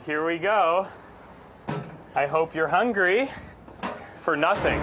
Here we go. I hope you're hungry for nothing.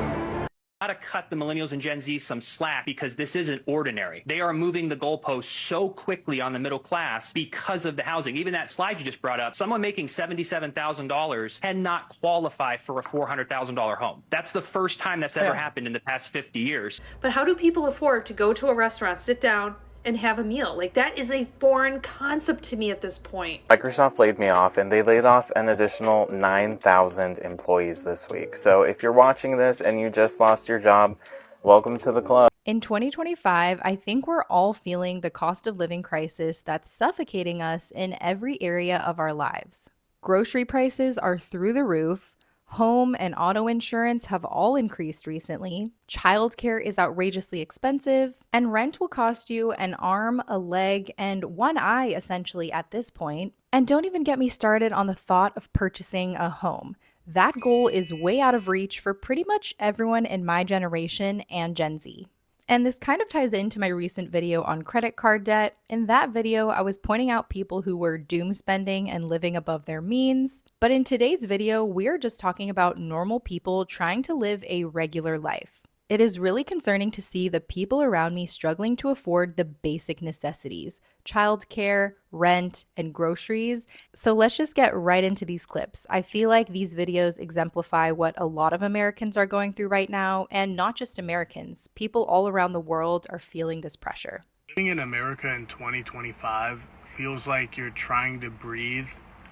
To cut the millennials and Gen Z some slack because this isn't ordinary. They are moving the goalposts so quickly on the middle class because of the housing. Even that slide you just brought up, someone making $77,000 cannot qualify for a $400,000 home. That's the first time that's ever happened in the past 50 years. But how do people afford to go to a restaurant, sit down, and have a meal? Like, that is a foreign concept to me at this point. Microsoft laid me off, and they laid off an additional 9,000 employees this week. So if you're watching this and you just lost your job, welcome to the club. In 2025, I think we're all feeling the cost of living crisis that's suffocating us in every area of our lives. Grocery prices are through the roof. Home and auto insurance have all increased recently. Childcare is outrageously expensive, and rent will cost you an arm, a leg, and one eye essentially at this point. And don't even get me started on the thought of purchasing a home. That goal is way out of reach for pretty much everyone in my generation and Gen Z. And this kind of ties into my recent video on credit card debt. In that video, I was pointing out people who were doom spending and living above their means. But in today's video, we're just talking about normal people trying to live a regular life. It is really concerning to see the people around me struggling to afford the basic necessities: childcare, rent, and groceries. So let's just get right into these clips. I feel like these videos exemplify what a lot of Americans are going through right now, and not just Americans. People all around the world are feeling this pressure. Living in America in 2025 feels like you're trying to breathe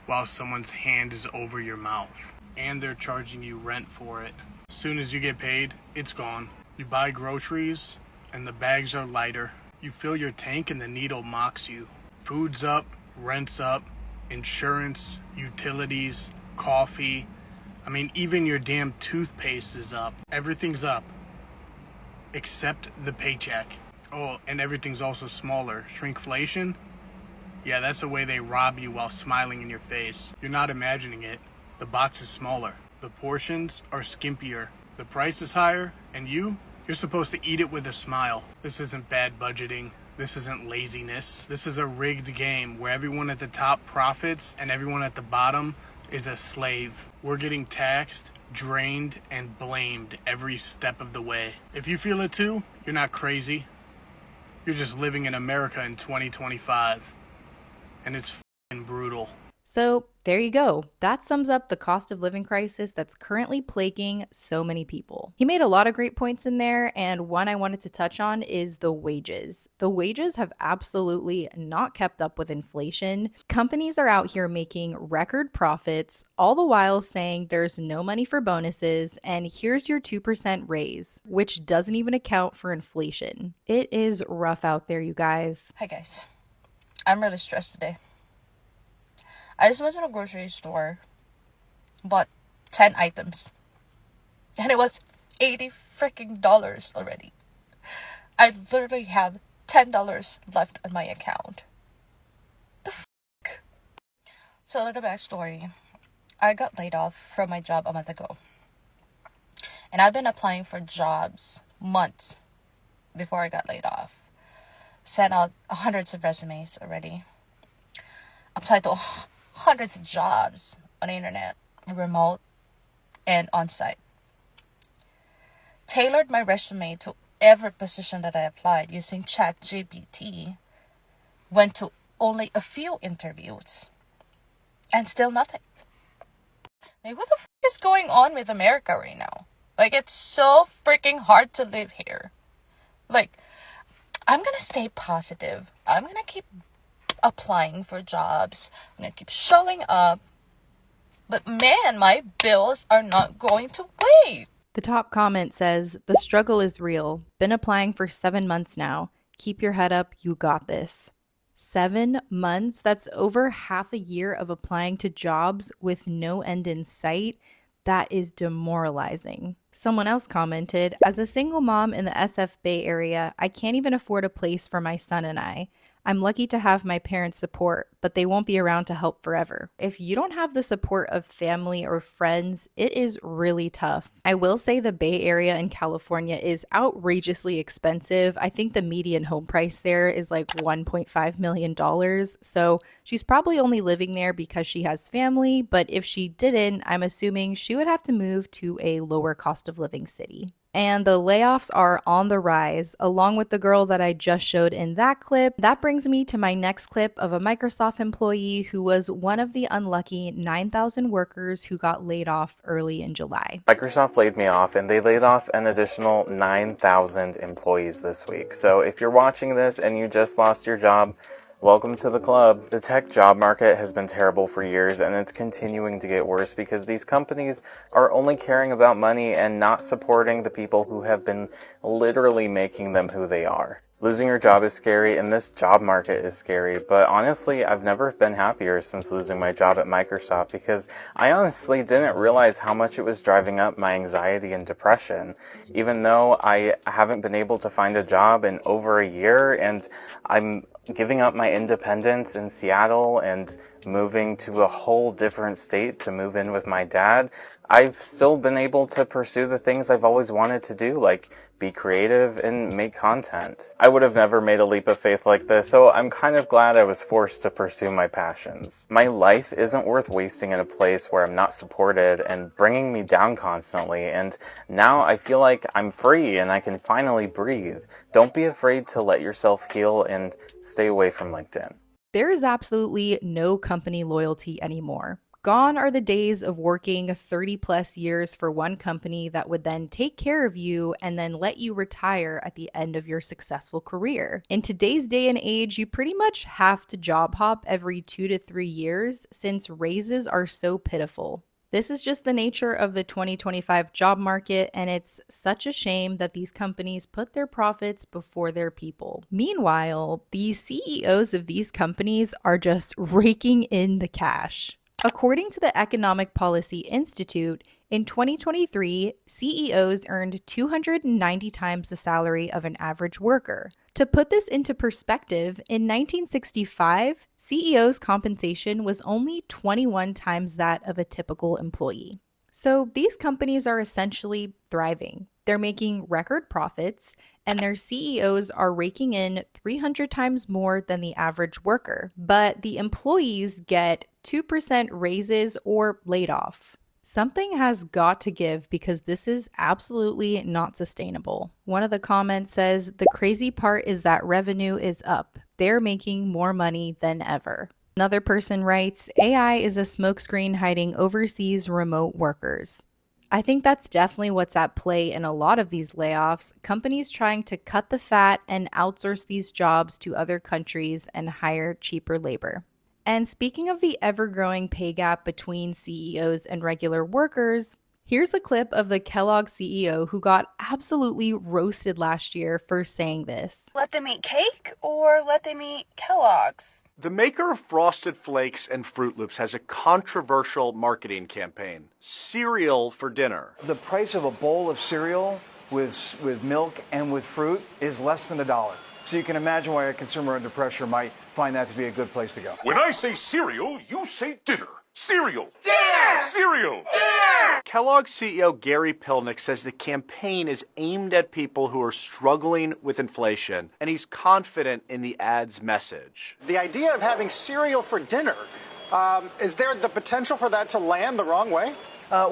while someone's hand is over your mouth, and they're charging you rent for it. As soon as you get paid, it's gone. You buy groceries, and the bags are lighter. You fill your tank and the needle mocks you. Food's up, rent's up, insurance, utilities, coffee. I mean, even your damn toothpaste is up. Everything's up. Except the paycheck. Oh, and everything's also smaller. Shrinkflation? Yeah, that's the way they rob you while smiling in your face. You're not imagining it. The box is smaller. The portions are skimpier. The price is higher, and you're supposed to eat it with a smile. This isn't bad budgeting. This isn't laziness. This is a rigged game where everyone at the top profits and everyone at the bottom is a slave. We're getting taxed, drained, and blamed every step of the way. If you feel it too, you're not crazy. You're just living in America in 2025. And it's f***ing brutal. So there you go. That sums up the cost of living crisis that's currently plaguing so many people. He made a lot of great points in there, and one I wanted to touch on is the wages. The wages have absolutely not kept up with inflation. Companies are out here making record profits, all the while saying there's no money for bonuses, and here's your 2% raise, which doesn't even account for inflation. It is rough out there, you guys. Hi guys, I'm really stressed today. I just went to the grocery store, bought 10 items, and it was $80 freaking already. I literally have $10 left on my account. The fuck? So a little backstory. I got laid off from my job a month ago, and I've been applying for jobs months before I got laid off. Sent out hundreds of resumes already. Applied to hundreds of jobs on the internet, remote and on-site. Tailored my resume to every position that I applied using ChatGPT. Went to only a few interviews and still nothing. Like, what the f*** is going on with America right now? Like, it's so freaking hard to live here. Like, I'm gonna stay positive. I'm gonna keep applying for jobs. I'm gonna keep showing up. But man, my bills are not going to wait. The top comment says, "The struggle is real. Been applying for 7 months now. Keep your head up. You got this." 7 months? That's over half a year of applying to jobs with no end in sight. That is demoralizing. Someone else commented, "As a single mom in the SF Bay Area, I can't even afford a place for my son and I. I'm lucky to have my parents' support, but they won't be around to help forever. If you don't have the support of family or friends, it is really tough. I will say the Bay Area in California is outrageously expensive. I think the median home price there is like $1.5 million. So she's probably only living there because she has family, but if she didn't, I'm assuming she would have to move to a lower cost of living city. And the layoffs are on the rise, along with the girl that I just showed in that clip. That brings me to my next clip of a Microsoft employee who was one of the unlucky 9,000 workers who got laid off early in July. Microsoft laid me off, and they laid off an additional 9,000 employees this week. So if you're watching this and you just lost your job, welcome to the club. The tech job market has been terrible for years, and it's continuing to get worse because these companies are only caring about money and not supporting the people who have been literally making them who they are. Losing your job is scary, and this job market is scary, but honestly, I've never been happier since losing my job at Microsoft because I honestly didn't realize how much it was driving up my anxiety and depression. Even though I haven't been able to find a job in over a year, and I'm giving up my independence in Seattle and moving to a whole different state to move in with my dad, I've still been able to pursue the things I've always wanted to do, like be creative and make content. I would have never made a leap of faith like this, so I'm kind of glad I was forced to pursue my passions. My life isn't worth wasting in a place where I'm not supported and bringing me down constantly, and now I feel like I'm free and I can finally breathe. Don't be afraid to let yourself heal and stay away from LinkedIn. There is absolutely no company loyalty anymore. Gone are the days of working 30 plus years for one company that would then take care of you and then let you retire at the end of your successful career. In today's day and age, you pretty much have to job hop every 2 to 3 years since raises are so pitiful. This is just the nature of the 2025 job market, and it's such a shame that these companies put their profits before their people. Meanwhile, the CEOs of these companies are just raking in the cash. According to the Economic Policy Institute, in 2023, CEOs earned 290 times the salary of an average worker. To put this into perspective, in 1965, CEOs' compensation was only 21 times that of a typical employee. So these companies are essentially thriving. They're making record profits, and their CEOs are raking in 300 times more than the average worker. But the employees get 2% raises or laid off. Something has got to give because this is absolutely not sustainable. One of the comments says, "The crazy part is that revenue is up. They're making more money than ever." Another person writes, "AI is a smokescreen hiding overseas remote workers." I think that's definitely what's at play in a lot of these layoffs, companies trying to cut the fat and outsource these jobs to other countries and hire cheaper labor. And speaking of the ever-growing pay gap between CEOs and regular workers, here's a clip of the Kellogg CEO who got absolutely roasted last year for saying this. Let them eat cake or let them eat Kellogg's? The maker of Frosted Flakes and Fruit Loops has a controversial marketing campaign, cereal for dinner. The price of a bowl of cereal with milk and with fruit is less than $1. So you can imagine why a consumer under pressure might find that to be a good place to go. When I say cereal, you say dinner. Cereal. Dinner. Cereal. Dinner. Kellogg CEO Gary Pilnick says the campaign is aimed at people who are struggling with inflation, and he's confident in the ad's message. The idea of having cereal for dinner, is there the potential for that to land the wrong way?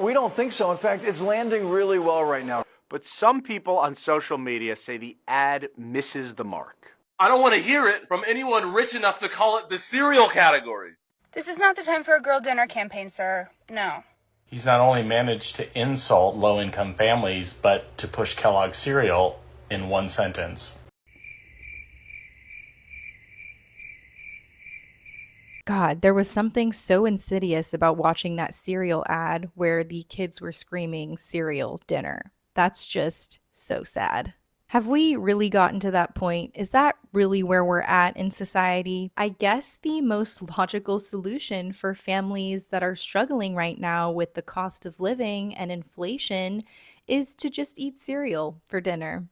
We don't think so. In fact, it's landing really well right now. But some people on social media say the ad misses the mark. I don't want to hear it from anyone rich enough to call it the cereal category. This is not the time for a girl dinner campaign, sir. No. He's not only managed to insult low-income families, but to push Kellogg cereal in one sentence. God, there was something so insidious about watching that cereal ad where the kids were screaming cereal dinner. That's just so sad. Have we really gotten to that point? Is that really where we're at in society? I guess the most logical solution for families that are struggling right now with the cost of living and inflation is to just eat cereal for dinner.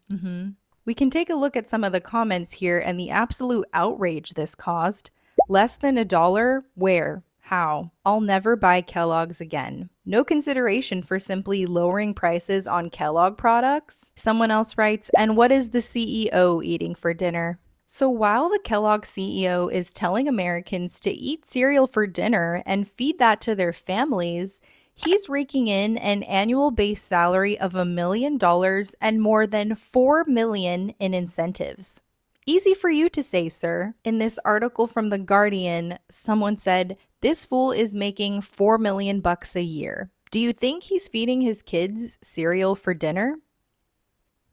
We can take a look at some of the comments here and the absolute outrage this caused. Less than $1? Where? How? I'll never buy Kellogg's again. No consideration for simply lowering prices on Kellogg products? Someone else writes, and what is the CEO eating for dinner? So while the Kellogg CEO is telling Americans to eat cereal for dinner and feed that to their families, he's raking in an annual base salary of $1 million and more than $4 million in incentives. Easy for you to say, sir. In this article from The Guardian, someone said, this fool is making $4 million a year. Do you think he's feeding his kids cereal for dinner?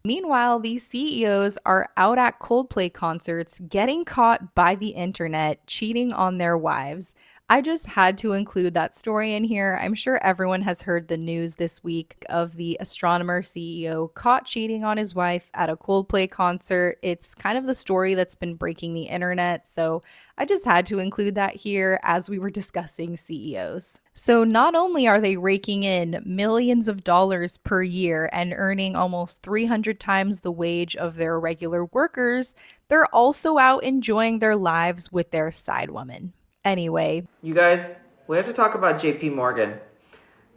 Meanwhile, these CEOs are out at Coldplay concerts getting caught by the internet cheating on their wives. I just had to include that story in here. I'm sure everyone has heard the news this week of the astronomer CEO caught cheating on his wife at a Coldplay concert. It's kind of the story that's been breaking the internet, so I just had to include that here as we were discussing CEOs. So not only are they raking in millions of dollars per year and earning almost 300 times the wage of their regular workers, they're also out enjoying their lives with their side woman. Anyway, you guys, we have to talk about JPMorgan.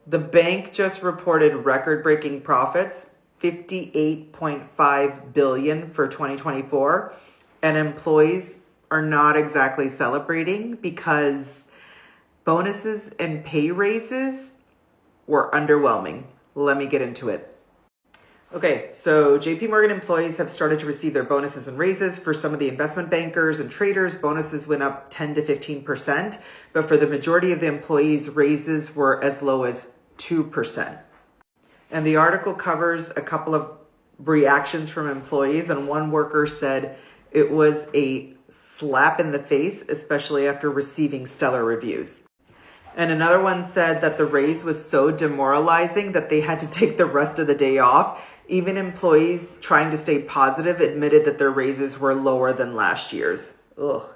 The bank just reported record-breaking profits, $58.5 billion for 2024, and employees are not exactly celebrating because bonuses and pay raises were underwhelming. Let me get into it. Okay, so JPMorgan employees have started to receive their bonuses and raises. For some of the investment bankers and traders, bonuses went up 10 to 15%, but for the majority of the employees, raises were as low as 2%. And the article covers a couple of reactions from employees, and one worker said it was a slap in the face, especially after receiving stellar reviews. And another one said that the raise was so demoralizing that they had to take the rest of the day off. Even employees trying to stay positive admitted that their raises were lower than last year's. Ugh.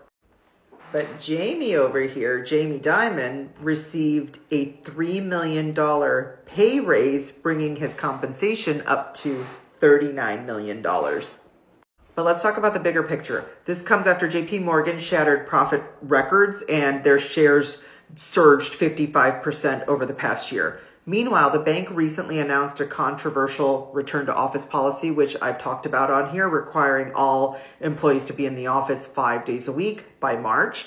But Jamie over here, Jamie Dimon, received a $3 million pay raise, bringing his compensation up to $39 million. But let's talk about the bigger picture. This comes after JPMorgan shattered profit records and their shares surged 55% over the past year. Meanwhile, the bank recently announced a controversial return to office policy, which I've talked about on here, requiring all employees to be in the office 5 days a week by March.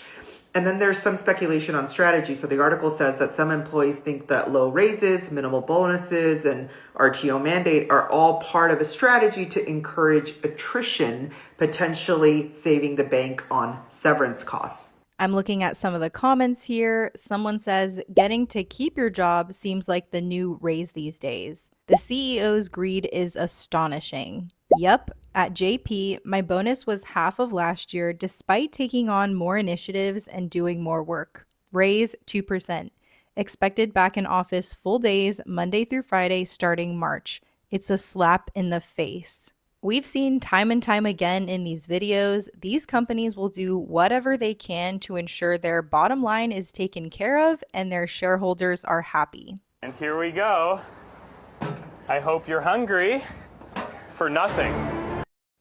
And then there's some speculation on strategy. So the article says that some employees think that low raises, minimal bonuses, and RTO mandate are all part of a strategy to encourage attrition, potentially saving the bank on severance costs. I'm looking at some of the comments here. Someone says, getting to keep your job seems like the new raise these days. The CEO's greed is astonishing. Yep, at JP, my bonus was half of last year despite taking on more initiatives and doing more work. Raise 2%. Expected back in office full days, Monday through Friday, starting March. It's a slap in the face. We've seen time and time again in these videos, these companies will do whatever they can to ensure their bottom line is taken care of and their shareholders are happy. And here we go. I hope you're hungry for nothing.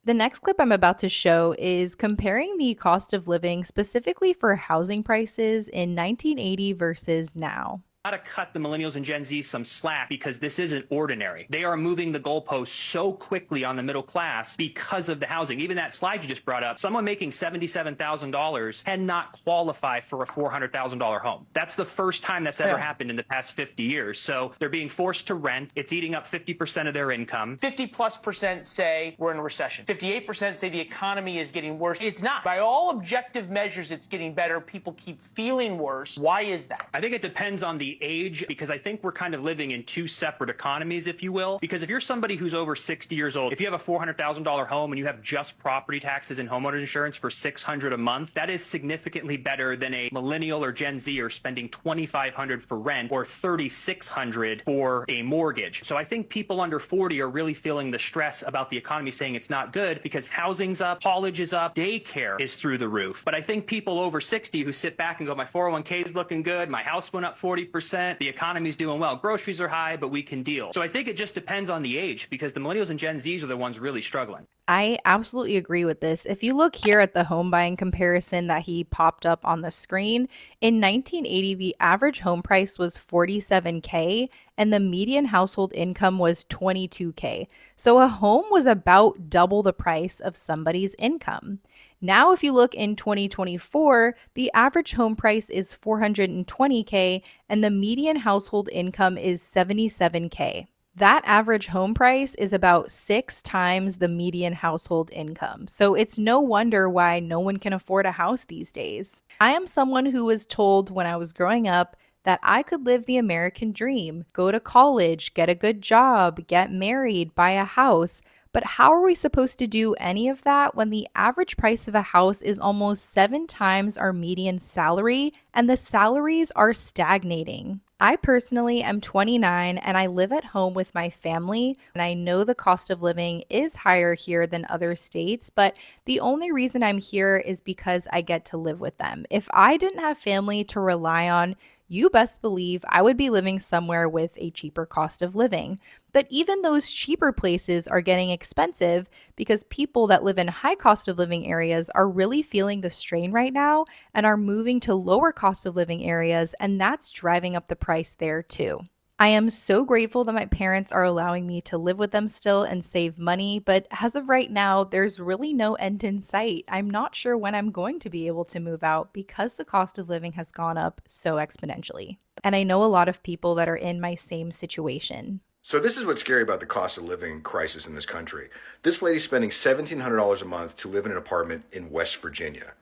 The next clip I'm about to show is comparing the cost of living specifically for housing prices in 1980 versus now. Got to cut the millennials and Gen Z some slack because this isn't ordinary. They are moving the goalposts so quickly on the middle class because of the housing. Even that slide you just brought up, someone making $77,000 cannot qualify for a $400,000 home. That's the first time that's ever happened in the past 50 years. So they're being forced to rent. It's eating up 50% of their income. 50+% say we're in a recession. 58% say the economy is getting worse. It's not. By all objective measures, it's getting better. People keep feeling worse. Why is that? I think it depends on the age, because I think we're kind of living in two separate economies, if you will. Because if you're somebody who's over 60 years old, if you have a $400,000 home and you have just property taxes and homeowner insurance for $600 a month, that is significantly better than a millennial or Gen Zer spending $2,500 for rent or $3,600 for a mortgage. So I think people under 40 are really feeling the stress about the economy, saying it's not good because housing's up, college is up, daycare is through the roof. But I think people over 60 who sit back and go, my 401k is looking good, my house went up 40%, the economy's doing well, groceries are high, but we can deal. So I think it just depends on the age, because the millennials and Gen Zs are the ones really struggling. I absolutely agree with this. If you look here at the home buying comparison that he popped up on the screen, in 1980, the average home price was 47K and the median household income was 22K. So a home was about double the price of somebody's income. Now, if you look in 2024, the average home price is 420K and the median household income is 77K. That average home price is about 6 times the median household income. So it's no wonder why no one can afford a house these days. I am someone who was told when I was growing up that I could live the American dream, go to college, get a good job, get married, buy a house. But how are we supposed to do any of that when the average price of a house is almost 7 times our median salary and the salaries are stagnating? I personally am 29 and I live at home with my family, and I know the cost of living is higher here than other states, but the only reason I'm here is because I get to live with them. If I didn't have family to rely on, you best believe I would be living somewhere with a cheaper cost of living. But even those cheaper places are getting expensive because people that live in high cost of living areas are really feeling the strain right now and are moving to lower cost of living areas, and that's driving up the price there too. I am so grateful that my parents are allowing me to live with them still and save money, but as of right now, there's really no end in sight. I'm not sure when I'm going to be able to move out because the cost of living has gone up so exponentially. And I know a lot of people that are in my same situation. So this is what's scary about the cost of living crisis in this country. This lady's spending $1,700 a month to live in an apartment in West Virginia.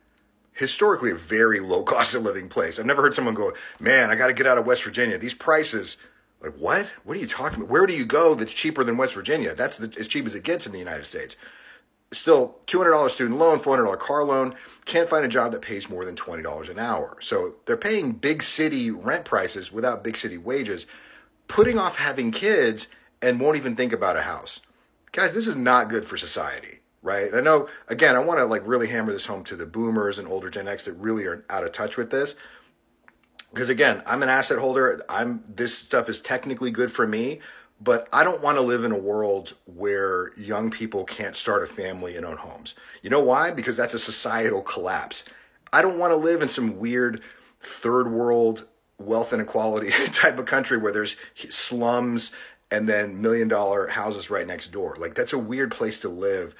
Historically, a very low cost of living place. I've never heard someone go, man, I got to get out of West Virginia. These prices... Like, what? What are you talking about? Where do you go that's cheaper than West Virginia? That's as cheap as it gets in the United States. Still, $200 student loan, $400 car loan. Can't find a job that pays more than $20 an hour. So they're paying big city rent prices without big city wages, putting off having kids, and won't even think about a house. Guys, this is not good for society, right? I know, again, I want to really hammer this home to the boomers and older Gen X that really are out of touch with this. Because again, I'm an asset holder. This stuff is technically good for me, but I don't want to live in a world where young people can't start a family and own homes. You know why? Because that's a societal collapse. I don't want to live in some weird third world wealth inequality type of country where there's slums and then $1 million houses right next door. That's a weird place to live.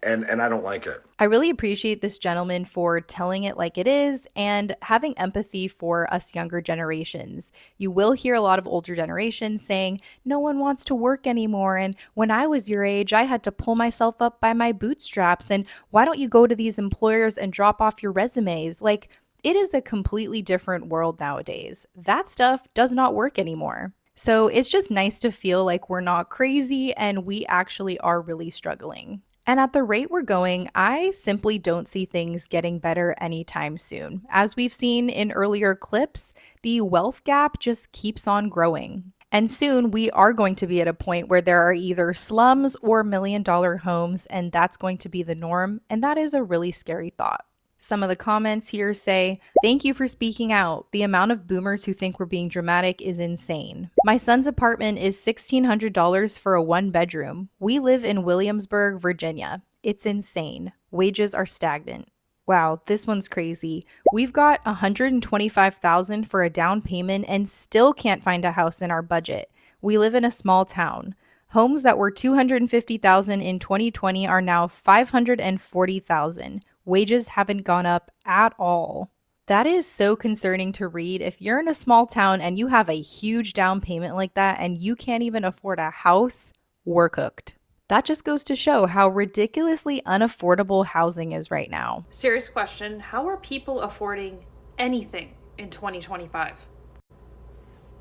And I don't like it. I really appreciate this gentleman for telling it like it is and having empathy for us younger generations. You will hear a lot of older generations saying, no one wants to work anymore. And when I was your age, I had to pull myself up by my bootstraps. And why don't you go to these employers and drop off your resumes? It is a completely different world nowadays. That stuff does not work anymore. So it's just nice to feel like we're not crazy and we actually are really struggling. And at the rate we're going, I simply don't see things getting better anytime soon. As we've seen in earlier clips, the wealth gap just keeps on growing. And soon we are going to be at a point where there are either slums or $1 million homes, and that's going to be the norm. And that is a really scary thought. Some of the comments here say, thank you for speaking out. The amount of boomers who think we're being dramatic is insane. My son's apartment is $1,600 for a 1-bedroom. We live in Williamsburg, Virginia. It's insane. Wages are stagnant. Wow, this one's crazy. We've got $125,000 for a down payment and still can't find a house in our budget. We live in a small town. Homes that were $250,000 in 2020 are now $540,000. Wages haven't gone up at all. That is so concerning to read. If you're in a small town and you have a huge down payment like that and you can't even afford a house, we're cooked. That just goes to show how ridiculously unaffordable housing is right now. Serious question, how are people affording anything in 2025?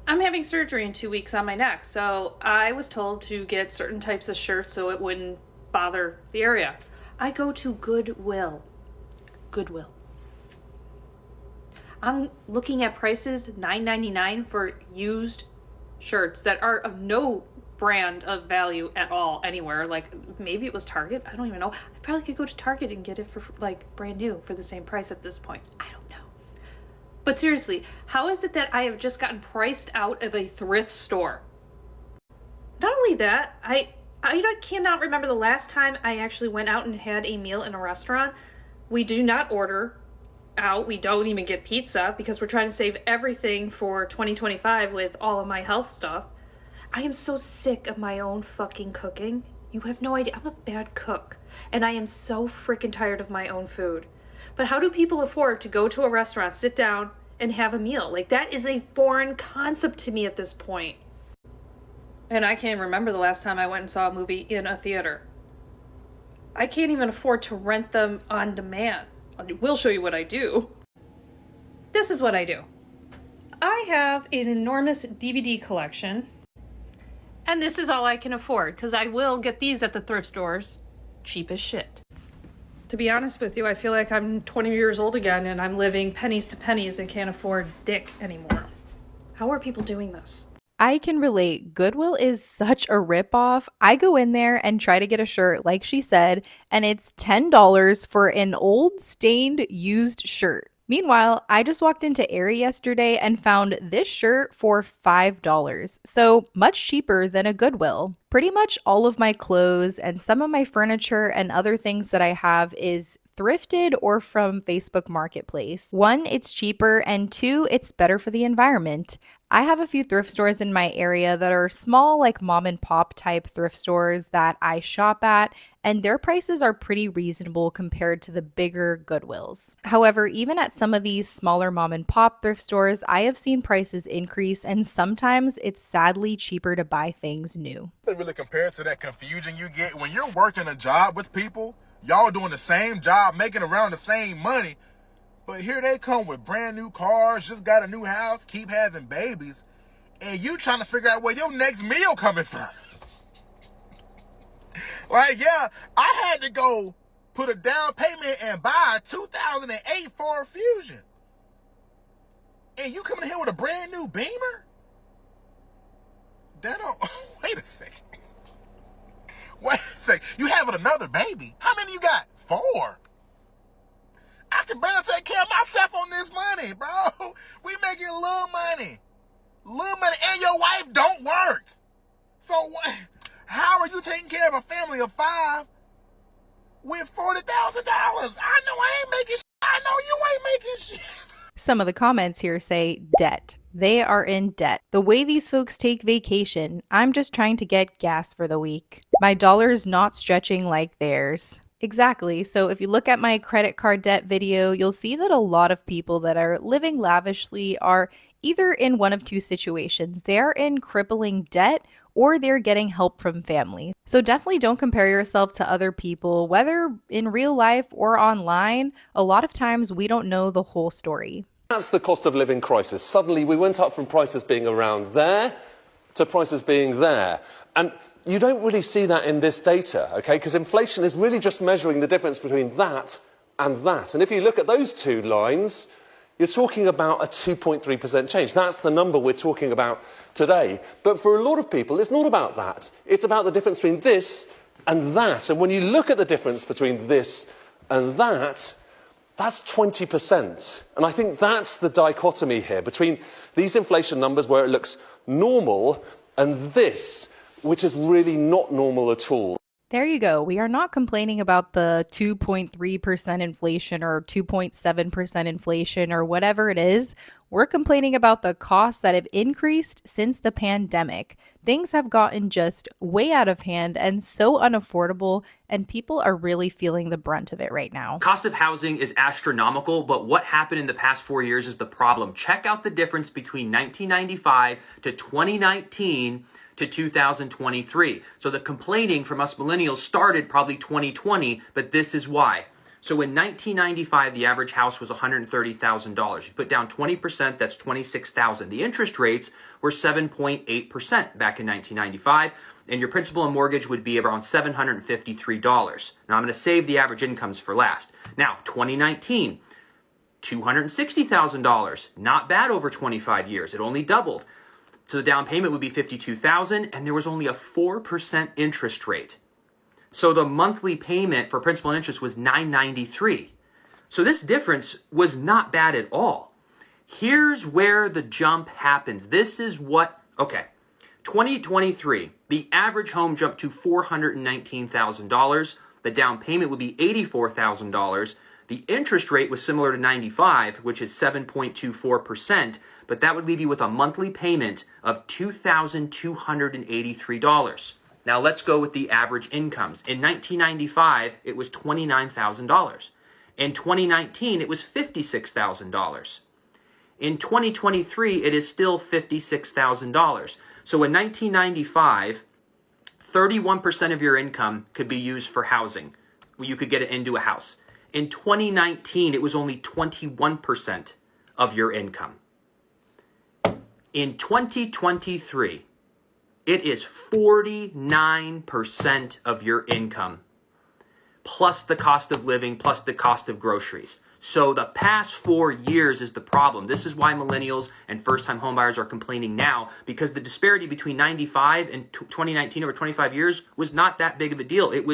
I'm having surgery in 2 weeks on my neck, so I was told to get certain types of shirts so it wouldn't bother the area. I go to Goodwill. I'm looking at prices, $9.99 for used shirts that are of no brand of value at all anywhere. Maybe it was Target. I don't even know. I probably could go to Target and get it for brand new for the same price at this point. I don't know. But seriously, how is it that I have just gotten priced out of a thrift store? Not only that, cannot remember the last time I actually went out and had a meal in a restaurant. We do not order out. We don't even get pizza because we're trying to save everything for 2025 with all of my health stuff. I am so sick of my own fucking cooking. You have no idea. I'm a bad cook. And I am so freaking tired of my own food. But how do people afford to go to a restaurant, sit down, and have a meal? Like, that is a foreign concept to me at this point. And I can't even remember the last time I went and saw a movie in a theater. I can't even afford to rent them on demand. I will show you what I do. This is what I do. I have an enormous DVD collection. And this is all I can afford, because I will get these at the thrift stores. Cheap as shit. To be honest with you, I feel like I'm 20 years old again and I'm living pennies to pennies and can't afford dick anymore. How are people doing this? I can relate. Goodwill is such a ripoff. I go in there and try to get a shirt, like she said, and it's $10 for an old, stained, used shirt. Meanwhile, I just walked into Aerie yesterday and found this shirt for $5, so much cheaper than a Goodwill. Pretty much all of my clothes and some of my furniture and other things that I have is thrifted or from Facebook Marketplace. 1, it's cheaper, and 2, it's better for the environment. I have a few thrift stores in my area that are small, like mom and pop type thrift stores that I shop at, and their prices are pretty reasonable compared to the bigger Goodwills. However, even at some of these smaller mom and pop thrift stores, I have seen prices increase, and sometimes it's sadly cheaper to buy things new. It really compares to that confusion you get when you're working a job with people, y'all doing the same job, making around the same money, but here they come with brand new cars, just got a new house, keep having babies, and you trying to figure out where your next meal coming from. Like, yeah, I had to go put a down payment and buy a 2008 Ford Fusion. And you coming here with a brand new Beamer? That don't, wait a second. Wait a second, you having another baby? How many you got? 4. I can barely take care of myself on this money, bro. We making little money. Little money, and your wife don't work. So how are you taking care of a family of 5 with $40,000? I know I ain't making shit. I know you ain't making shit. Some of the comments here say debt. They are in debt. The way these folks take vacation, I'm just trying to get gas for the week. My dollar's not stretching like theirs. Exactly. So if you look at my credit card debt video, you'll see that a lot of people that are living lavishly are either in one of 2 situations. They're in crippling debt or they're getting help from family. So definitely don't compare yourself to other people, whether in real life or online. A lot of times we don't know the whole story. That's the cost of living crisis. Suddenly we went up from prices being around there to prices being there. And you don't really see that in this data, okay? Because inflation is really just measuring the difference between that and that. And if you look at those 2 lines, you're talking about a 2.3% change. That's the number we're talking about today. But for a lot of people, it's not about that. It's about the difference between this and that. And when you look at the difference between this and that, that's 20%. And I think that's the dichotomy here between these inflation numbers where it looks normal and this, which is really not normal at all. There you go. We are not complaining about the 2.3% inflation or 2.7% inflation or whatever it is. We're complaining about the costs that have increased since the pandemic. Things have gotten just way out of hand and so unaffordable, and people are really feeling the brunt of it right now. Cost of housing is astronomical, but what happened in the past 4 years is the problem. Check out the difference between 1995 to 2019 to 2023. So the complaining from us millennials started probably 2020, but this is why. So in 1995, the average house was $130,000. You put down 20%, that's $26,000. The interest rates were 7.8% back in 1995, and your principal and mortgage would be around $753. Now I'm going to save the average incomes for last. Now, 2019, $260,000. Not bad over 25 years. It only doubled. So the down payment would be $52,000, and there was only a 4% interest rate. So the monthly payment for principal and interest was $993. So this difference was not bad at all. Here's where the jump happens. This is what, okay, 2023, the average home jumped to $419,000. The down payment would be $84,000. The interest rate was similar to 95, which is 7.24%, but that would leave you with a monthly payment of $2,283. Now let's go with the average incomes. In 1995, it was $29,000. In 2019, it was $56,000. In 2023, it is still $56,000. So in 1995, 31% of your income could be used for housing. You could get it into a house. In 2019, it was only 21% of your income. In 2023, it is 49% of your income, plus the cost of living, plus the cost of groceries. So the past 4 years is the problem. This is why millennials and first-time homebuyers are complaining now, because the disparity between 95 and 2019 over 25 years was not that big of a deal. It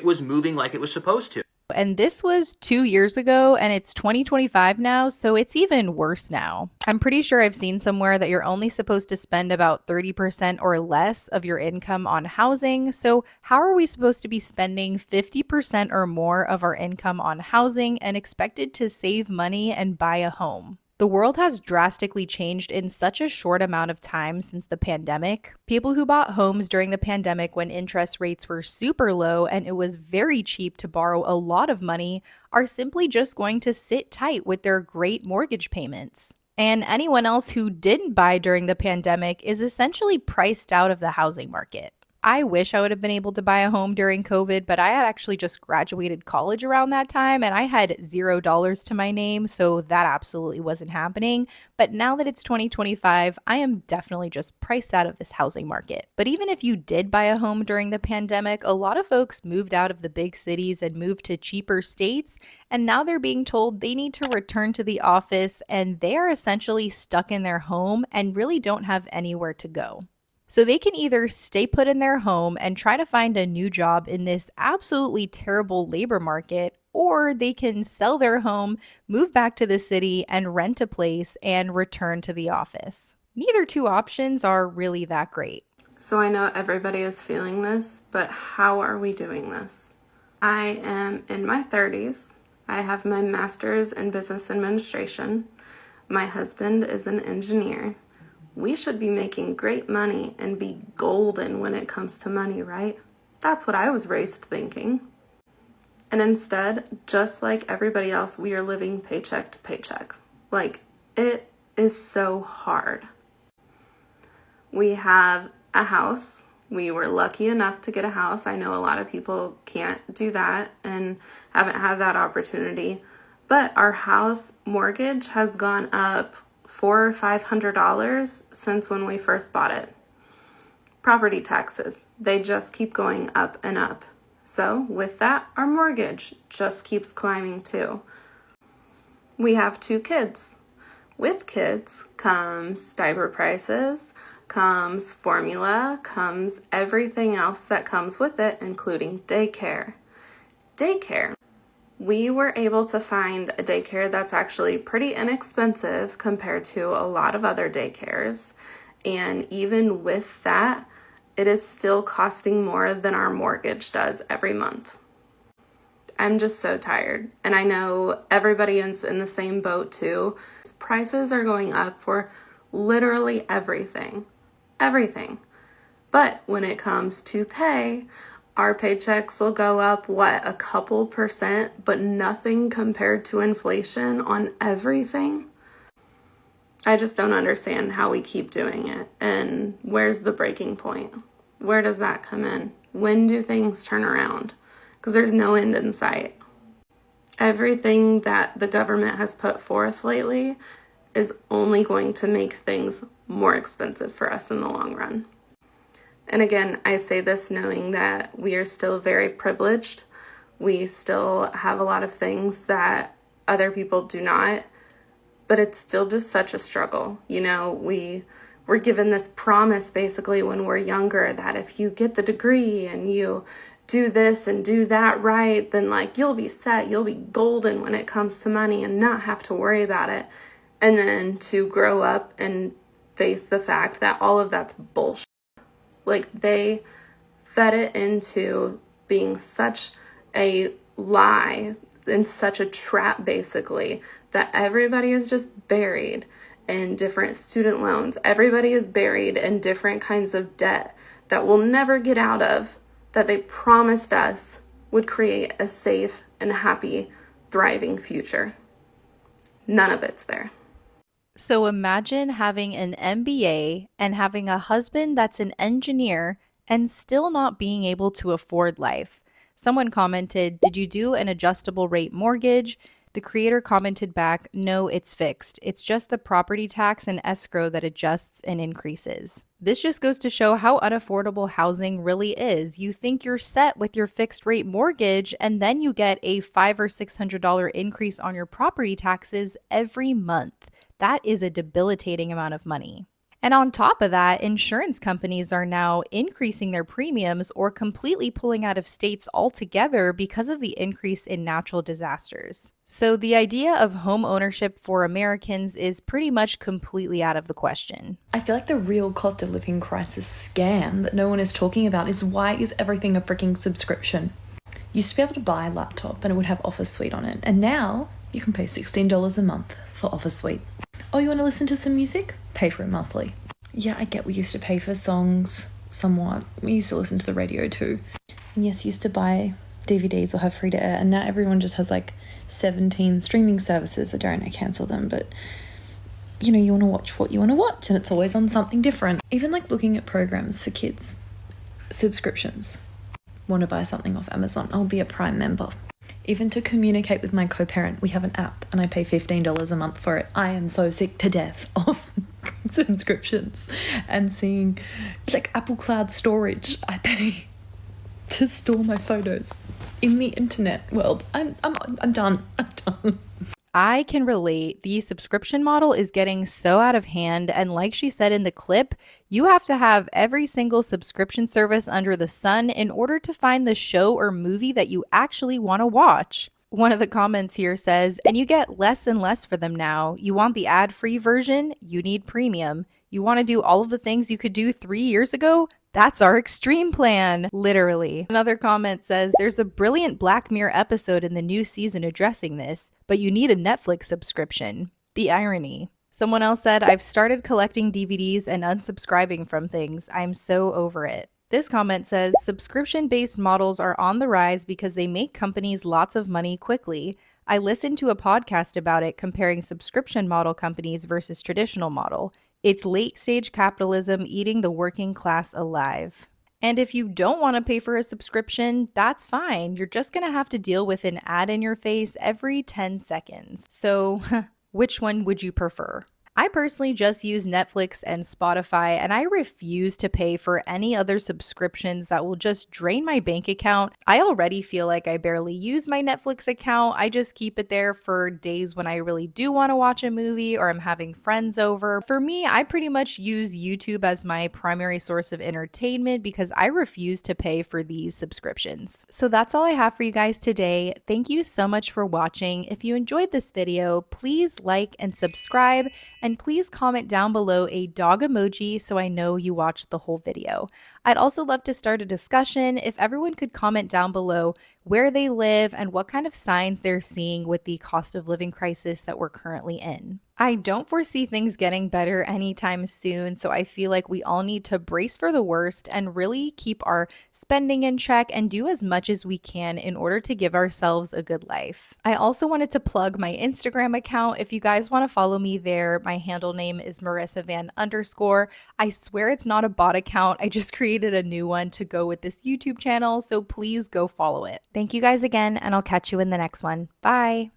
was moving like it was supposed to. And this was 2 years ago, and it's 2025 now, so it's even worse now. I'm pretty sure I've seen somewhere that you're only supposed to spend about 30% or less of your income on housing. So how are we supposed to be spending 50% or more of our income on housing and expected to save money and buy a home? The world has drastically changed in such a short amount of time since the pandemic. People who bought homes during the pandemic when interest rates were super low and it was very cheap to borrow a lot of money are simply just going to sit tight with their great mortgage payments. And anyone else who didn't buy during the pandemic is essentially priced out of the housing market. I wish I would have been able to buy a home during COVID, but I had actually just graduated college around that time and I had $0 to my name, so that absolutely wasn't happening. But now that it's 2025, I am definitely just priced out of this housing market. But even if you did buy a home during the pandemic, a lot of folks moved out of the big cities and moved to cheaper states, and now they're being told they need to return to the office and they are essentially stuck in their home and really don't have anywhere to go. So they can either stay put in their home and try to find a new job in this absolutely terrible labor market, or they can sell their home, move back to the city, and rent a place and return to the office. Neither two options are really that great. So I know everybody is feeling this, but how are we doing this? I am in my 30s. I have my master's in business administration. My husband is an engineer. We should be making great money and be golden when it comes to money, right? That's what I was raised thinking. And instead, just like everybody else, we are living paycheck to paycheck. Like, it is so hard. We have a house. We were lucky enough to get a house. I know a lot of people can't do that and haven't had that opportunity. But our house mortgage has gone up $400 or $500 since when we first bought it. Property taxes, they just keep going up and up. So with that, our mortgage just keeps climbing too. We have 2 kids. With kids comes diaper prices, comes formula, comes everything else that comes with it, including daycare. Daycare. We were able to find a daycare that's actually pretty inexpensive compared to a lot of other daycares. And even with that, it is still costing more than our mortgage does every month. I'm just so tired. And I know everybody is in the same boat too. Prices are going up for literally everything. Everything. But when it comes to pay, our paychecks will go up, a couple %, but nothing compared to inflation on everything. I just don't understand how we keep doing it. And where's the breaking point? Where does that come in? When do things turn around? Because there's no end in sight. Everything that the government has put forth lately is only going to make things more expensive for us in the long run. And again, I say this knowing that we are still very privileged. We still have a lot of things that other people do not, but it's still just such a struggle. You know, we're given this promise basically when we're younger that if you get the degree and you do this and do that right, then like you'll be set, you'll be golden when it comes to money and not have to worry about it. And then to grow up and face the fact that all of that's bullshit. Like, they fed it into being such a lie and such a trap, basically, that everybody is just buried in different student loans. Everybody is buried in different kinds of debt that we'll never get out of, that they promised us would create a safe and happy, thriving future. None of it's there. So imagine having an MBA and having a husband that's an engineer and still not being able to afford life. Someone commented, "Did you do an adjustable rate mortgage?" The creator commented back, "No, it's fixed. It's just the property tax and escrow that adjusts and increases." This just goes to show how unaffordable housing really is. You think you're set with your fixed rate mortgage, and then you get a $500 or $600 increase on your property taxes every month. That is a debilitating amount of money. And on top of that, insurance companies are now increasing their premiums or completely pulling out of states altogether because of the increase in natural disasters. So the idea of home ownership for Americans is pretty much completely out of the question. I feel like the real cost of living crisis scam that no one is talking about is, why is everything a freaking subscription? You used to be able to buy a laptop and it would have Office Suite on it, and now you can pay $16 a month for Office Suite. Oh, you want to listen to some music? Pay for it monthly. Yeah, I get we used to pay for songs somewhat. We used to listen to the radio too. And yes, used to buy DVDs or have free to air, and now everyone just has like 17 streaming services. I don't, I cancel them, but you know, you want to watch what you want to watch, and it's always on something different. Even like looking at programs for kids. Subscriptions. Want to buy something off Amazon? I'll be a Prime member. Even to communicate with my co-parent, we have an app and I pay $15 a month for it. I am so sick to death of subscriptions and seeing like Apple Cloud storage. I pay to store my photos in the internet world. I'm done. I can relate. The subscription model is getting so out of hand, and like she said in the clip, you have to have every single subscription service under the sun in order to find the show or movie that you actually want to watch. One of the comments here says, "And you get less and less for them now. You want the ad-free version? You need premium. You want to do all of the things you could do 3 years ago? That's our extreme plan." Literally. Another comment says, "There's a brilliant Black Mirror episode in the new season addressing this, but you need a Netflix subscription." The irony. Someone else said, "I've started collecting DVDs and unsubscribing from things. I'm so over it." This comment says, "Subscription-based models are on the rise because they make companies lots of money quickly. I listened to a podcast about it comparing subscription model companies versus traditional model. It's late-stage capitalism eating the working class alive." And if you don't want to pay for a subscription, that's fine. You're just going to have to deal with an ad in your face every 10 seconds. So, which one would you prefer? I personally just use Netflix and Spotify, and I refuse to pay for any other subscriptions that will just drain my bank account. I already feel like I barely use my Netflix account. I just keep it there for days when I really do want to watch a movie or I'm having friends over. For me, I pretty much use YouTube as my primary source of entertainment because I refuse to pay for these subscriptions. So that's all I have for you guys today. Thank you so much for watching. If you enjoyed this video, please like and subscribe, and please comment down below a dog emoji so I know you watched the whole video. I'd also love to start a discussion if everyone could comment down below where they live and what kind of signs they're seeing with the cost of living crisis that we're currently in. I don't foresee things getting better anytime soon, so I feel like we all need to brace for the worst and really keep our spending in check and do as much as we can in order to give ourselves a good life. I also wanted to plug my Instagram account. If you guys want to follow me there, my handle name is MarissaVan_. I swear it's not a bot account. I just created a new one to go with this YouTube channel, so please go follow it. Thank you guys again, and I'll catch you in the next one. Bye!